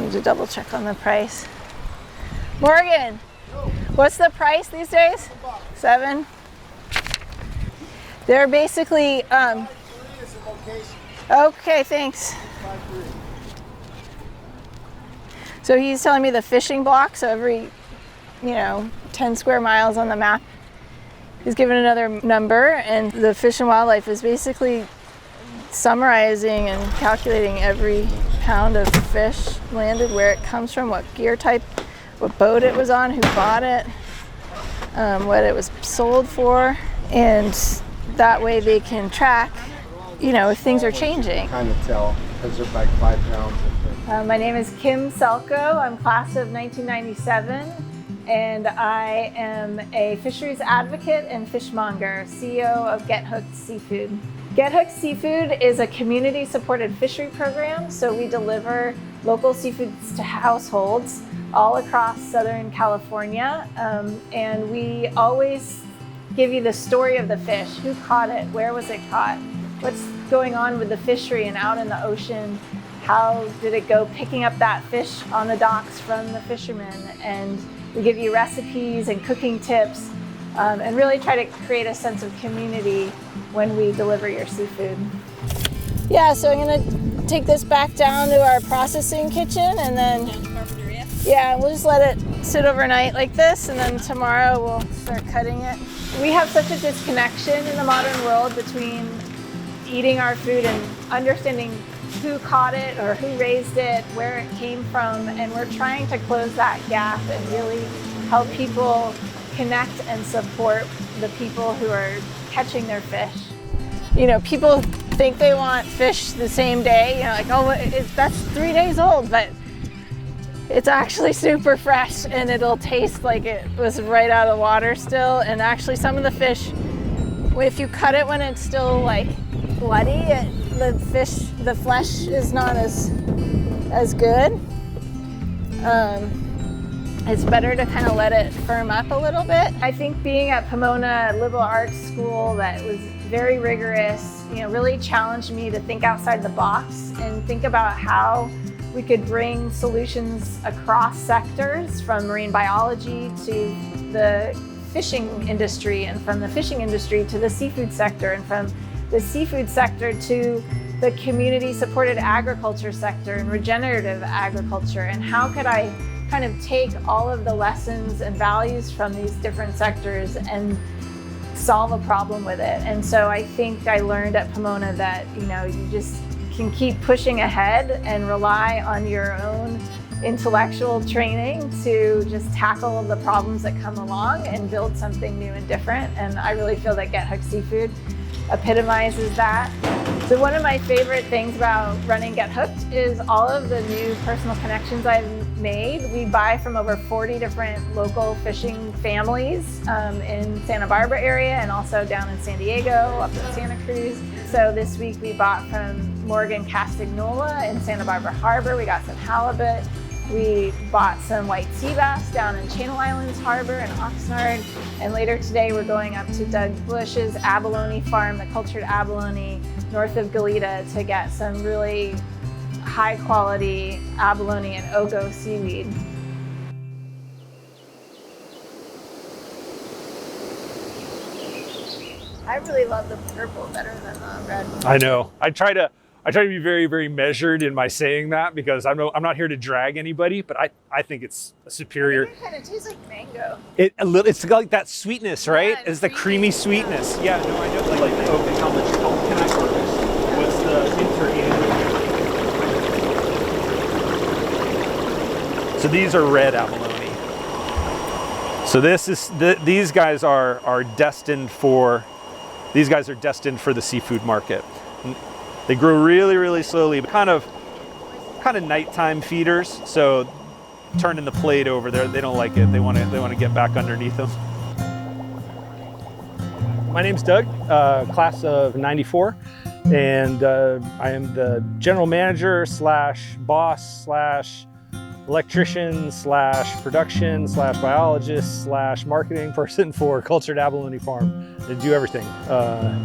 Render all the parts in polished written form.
Need to double check on the price. Morgan, what's the price these days? $7. They're basically, okay, thanks. So he's telling me the fishing block, so every, 10 square miles on the map, he's given another number, and the Fish and Wildlife is basically summarizing and calculating every pound of fish landed, where it comes from, what gear type, what boat it was on, who bought it, what it was sold for, and that way they can track, if things are changing. Kind of tell, because they're like 5 pounds. My name is Kim Selkoe. I'm class of 1997, and I am a fisheries advocate and fishmonger, CEO of Get Hooked Seafood. Get Hooked Seafood is a community-supported fishery program, so we deliver local seafoods to households all across Southern California, and we always give you the story of the fish. Who caught it? Where was it caught? What's going on with the fishery and out in the ocean? How did it go picking up that fish on the docks from the fishermen? And we give you recipes and cooking tips, and really try to create a sense of community when we deliver your seafood. Yeah, so I'm gonna take this back down to our processing kitchen, and then we'll just let it sit overnight like this, and then tomorrow we'll start cutting it. We have such a disconnection in the modern world between eating our food and understanding who caught it or who raised it, where it came from, and we're trying to close that gap and really help people connect and support the people who are catching their fish. People think they want fish the same day, that's 3 days old, but it's actually super fresh and it'll taste like it was right out of the water still. And actually some of the fish, if you cut it when it's still like bloody, the flesh is not as good. It's better to kind of let it firm up a little bit. I think being at Pomona Liberal Arts School, that was very rigorous, really challenged me to think outside the box and think about how we could bring solutions across sectors, from marine biology to the fishing industry, and from the fishing industry to the seafood sector, and from the seafood sector to the community-supported agriculture sector and regenerative agriculture. And how could I kind of take all of the lessons and values from these different sectors and solve a problem with it? And so I think I learned at Pomona that, you just can keep pushing ahead and rely on your own intellectual training to just tackle the problems that come along and build something new and different. And I really feel that Get Hooked Seafood epitomizes that. So one of my favorite things about running Get Hooked is all of the new personal connections I've made. We buy from over 40 different local fishing families in Santa Barbara area, and also down in San Diego, up in Santa Cruz. So this week we bought from Morgan Castagnola in Santa Barbara Harbor. We got some halibut. We bought some white sea bass down in Channel Islands Harbor and Oxnard. And later today we're going up to Doug Bush's abalone farm, the cultured abalone, north of Goleta, to get some really high quality abalone and ogo seaweed. I really love the purple better than the red. I know. I try to be very, very measured in my saying that, because I'm not here to drag anybody, but I think it's a superior. I think it kind of tastes like mango. It's like that sweetness, right? Yeah, it's the creamy sweetness. Yeah, no, I know. Like, okay, how much can I harvest? What's the inter-annual? So these are red abalone. So these guys are destined for the seafood market. They grow really, really slowly, but kind of nighttime feeders. So turning the plate over there, they don't like it. They want to get back underneath them. My name's Doug, class of '94, and I am the general manager / boss / electrician / production / biologist / marketing person for Cultured Abalone Farm. They do everything.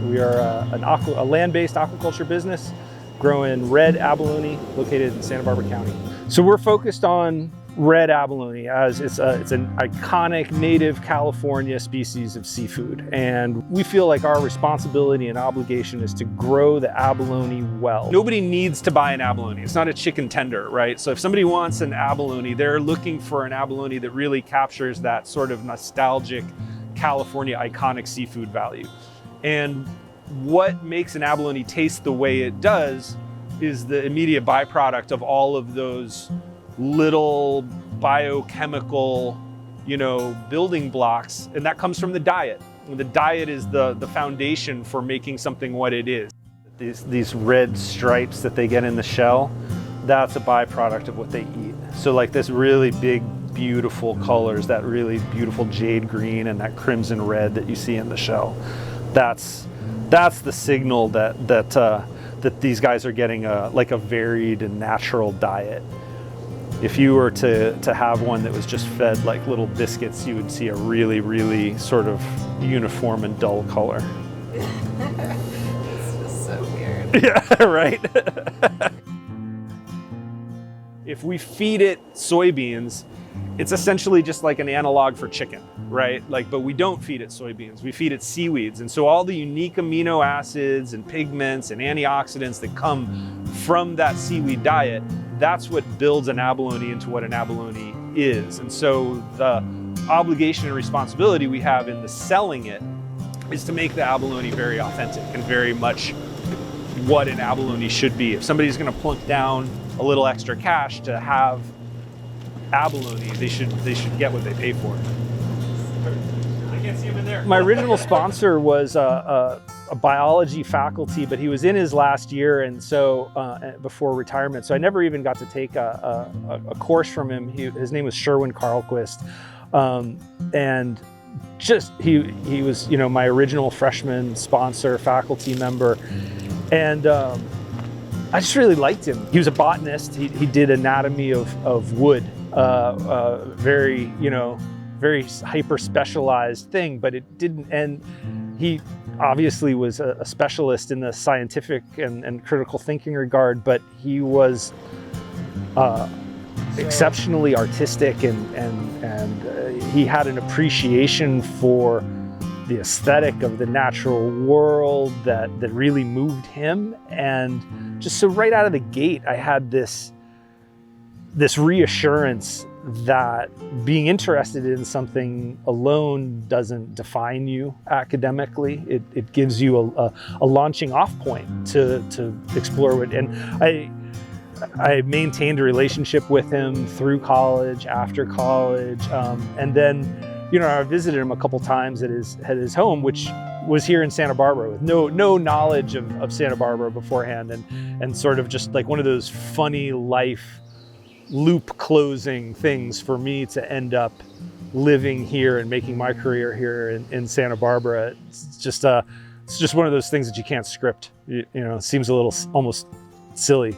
We are a land-based aquaculture business growing red abalone located in Santa Barbara County. So we're focused on red abalone, as it's an iconic native California species of seafood. And we feel like our responsibility and obligation is to grow the abalone well. Nobody needs to buy an abalone. It's not a chicken tender, right? So if somebody wants an abalone, they're looking for an abalone that really captures that sort of nostalgic California iconic seafood value. And what makes an abalone taste the way it does is the immediate byproduct of all of those little biochemical, building blocks, and that comes from the diet. The diet is the foundation for making something what it is. These red stripes that they get in the shell, that's a byproduct of what they eat. So like this really big, beautiful colors, that really beautiful jade green and that crimson red that you see in the shell, that's the signal that these guys are getting like a varied and natural diet. If you were to have one that was just fed like little biscuits, you would see a really, really sort of uniform and dull color. It's just so weird. Yeah, right? If we feed it soybeans, it's essentially just like an analog for chicken, right? But we don't feed it soybeans, we feed it seaweeds. And so all the unique amino acids and pigments and antioxidants that come from that seaweed diet, that's what builds an abalone into what an abalone is. And so the obligation and responsibility we have in the selling it is to make the abalone very authentic and very much what an abalone should be. If somebody's gonna plunk down a little extra cash to have abalone, they should get what they pay for. I can't see him in there. My original sponsor was a biology faculty, but he was in his last year, and so before retirement, so I never even got to take a course from him. His name was Sherwin Carlquist, and just he was my original freshman sponsor, faculty member, and I just really liked him. He was a botanist. He did anatomy of wood, very very hyper specialized thing, but it didn't. And he obviously was a specialist in the scientific and critical thinking regard, but he was exceptionally artistic, and he had an appreciation for the aesthetic of the natural world that really moved him. And just so right out of the gate, I had this reassurance that being interested in something alone doesn't define you academically. It gives you a launching off point to explore it. And I maintained a relationship with him through college, after college, and then I visited him a couple times at his home, which was here in Santa Barbara, with no knowledge of Santa Barbara beforehand, and sort of just like one of those funny life loop closing things for me to end up living here and making my career here in Santa Barbara. It's just one of those things that you can't script. It seems a little almost silly.